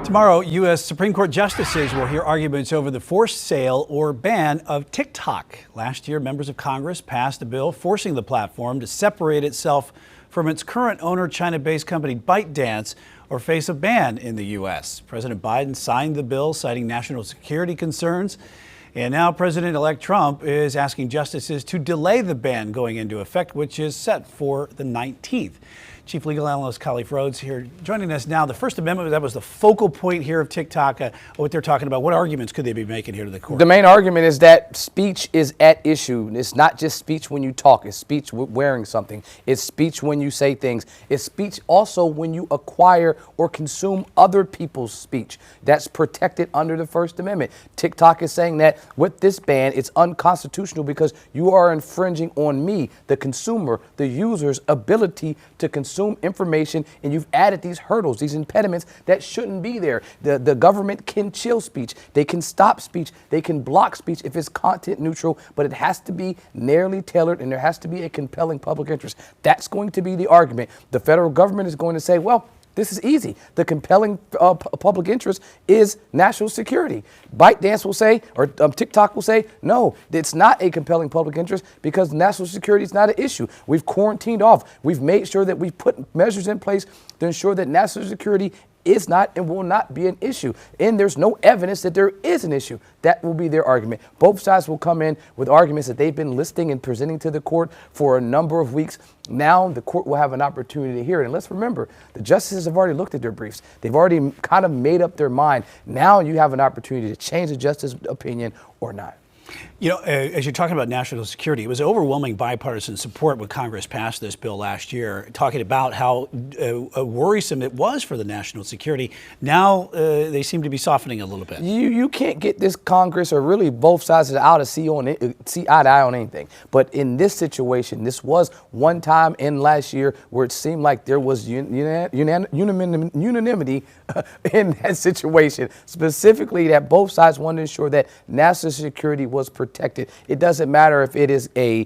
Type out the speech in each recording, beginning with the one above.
Tomorrow, U.S. Supreme Court justices will hear arguments over the forced sale or ban of TikTok. Last year, members of Congress passed a bill forcing the platform to separate itself from its current owner, China-based company ByteDance, or face a ban in the U.S. President Biden signed the bill, citing national security concerns. And now President-elect Trump is asking justices to delay the ban going into effect, which is set for the 19th. Chief Legal Analyst Rhodes here joining us now. The First Amendment, that was the focal point here of TikTok, what they're talking about. What arguments could they be making here to the court? The main argument is that speech is at issue. It's not just speech when you talk. It's speech wearing something. It's speech when you say things. It's speech also when you acquire or consume other people's speech. That's protected under the First Amendment. TikTok is saying that with this ban, it's unconstitutional because you are infringing on me, the consumer, the user's ability to consume information, and you've added these hurdles, these impediments that shouldn't be there. The government can chill speech. They can stop speech. They can block speech if it's content neutral, but it has to be narrowly tailored and there has to be a compelling public interest. That's going to be the argument. The federal government is going to say, well, this is easy. The compelling public interest is national security. ByteDance will say, or TikTok will say, no, it's not a compelling public interest because national security is not an issue. We've quarantined off. We've made sure that we've put measures in place to ensure that national security is not and will not be an issue. And there's no evidence that there is an issue. That will be their argument. Both sides will come in with arguments that they've been listing and presenting to the court for a number of weeks. Now the court will have an opportunity to hear it. And let's remember, the justices have already looked at their briefs. They've already kind of made up their mind. Now you have an opportunity to change the justice's opinion or not. You know, as you're talking about national security, it was overwhelming bipartisan support when Congress passed this bill last year, talking about how worrisome it was for the national security. Now they seem to be softening a little bit. You can't get this Congress or really both sides of the aisle to see eye to eye on anything. But in this situation, this was one time in last year where it seemed like there was unanimity in that situation, specifically that both sides wanted to ensure that national security was protected. It doesn't matter if it is an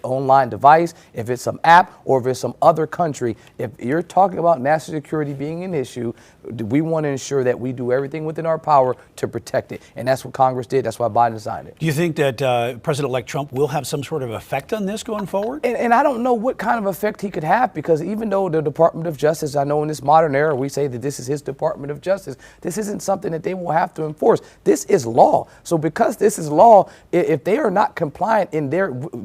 online device, if it's some app, or if it's some other country. If you're talking about national security being an issue, we want to ensure that we do everything within our power to protect it. And that's what Congress did. That's why Biden signed it. Do you think that President-elect Trump will have some sort of effect on this going forward? And I don't know what kind of effect he could have, because even though the Department of Justice, I know in this modern era, we say that this is his Department of Justice, this isn't something that they will have to enforce. This is law. So because this is law, if they are not compliant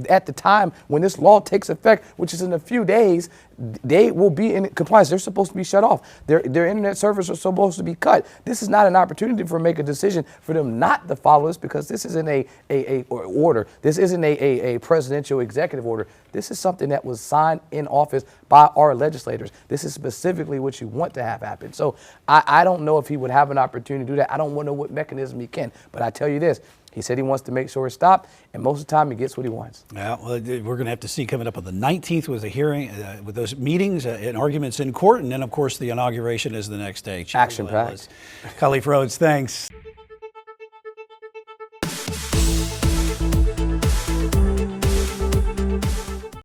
at the time when this law takes effect, which is in a few days, they will be in compliance. They're supposed to be shut off. Their internet servers are supposed to be cut. This is not an opportunity for make a decision for them not to follow this, because this isn't a order. This isn't a presidential executive order. This is something that was signed in office by our legislators. This is specifically what you want to have happen. So I don't know if he would have an opportunity to do that. I don't know what mechanism he can, but I tell you this. He said he wants to make sure it's stopped, and most of the time he gets what he wants. Yeah, well, we're going to have to see coming up on the 19th with a hearing, with those meetings and arguments in court, and then, of course, the inauguration is the next day. Action-packed. Rhodes, thanks.